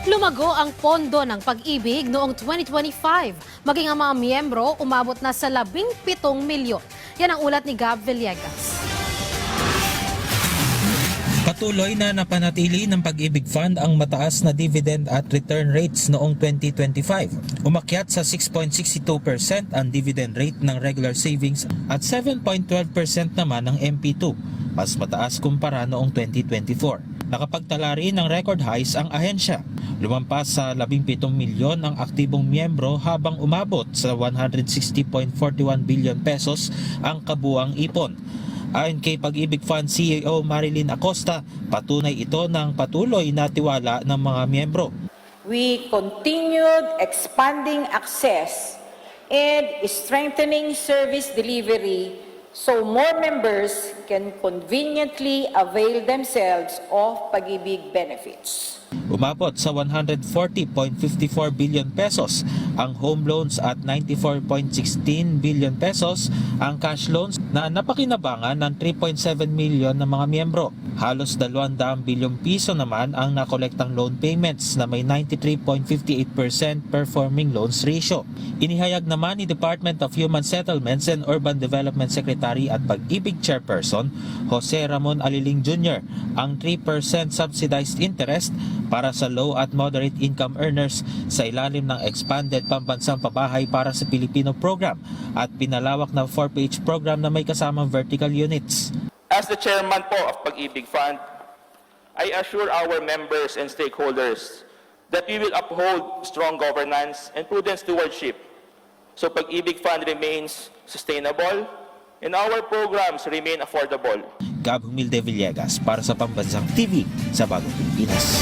Lumago ang pondo ng pag-ibig noong 2025. Maging ang mga miyembro umabot na sa 17 milyon. Yan ang ulat ni Gab Villegas. Patuloy na napanatili ng Pag-ibig Fund ang mataas na dividend at return rates noong 2025. Umakyat sa 6.62% ang dividend rate ng regular savings at 7.12% naman ng MP2, mas mataas kumpara noong 2024. Nakapagtala rin ng record highs ang ahensya. Lumampas sa 17 milyon ang aktibong miyembro habang umabot sa 160.41 billion pesos ang kabuang ipon. Ayon kay Pag-ibig Fund CEO Marilyn Acosta, patunay ito ng patuloy na tiwala ng mga miyembro. We continued expanding access and strengthening service delivery so more members can conveniently avail themselves of Pag-ibig benefits. Umabot sa 140.54 billion pesos ang home loans at 94.16 billion pesos ang cash loans na napakinabangan ng 3.7 million ng mga miyembro. Halos 200 bilyong piso naman ang nakolektang loan payments na may 93.58% performing loans ratio. Inihayag naman ni Department of Human Settlements and Urban Development Secretary at Pag-ibig Chairperson Jose Ramon Aliling Jr. ang 3% subsidized interest para sa low at moderate income earners sa ilalim ng Expanded Pambansang Pabahay para sa Pilipino program at pinalawak na 4PH program na may kasamang vertical units. As the chairman po of Pag-ibig Fund, I assure our members and stakeholders that we will uphold strong governance and prudent stewardship so Pag-ibig Fund remains sustainable and our programs remain affordable. Gab Humilde Villegas para sa Pambansang TV sa Bagong Pilipinas.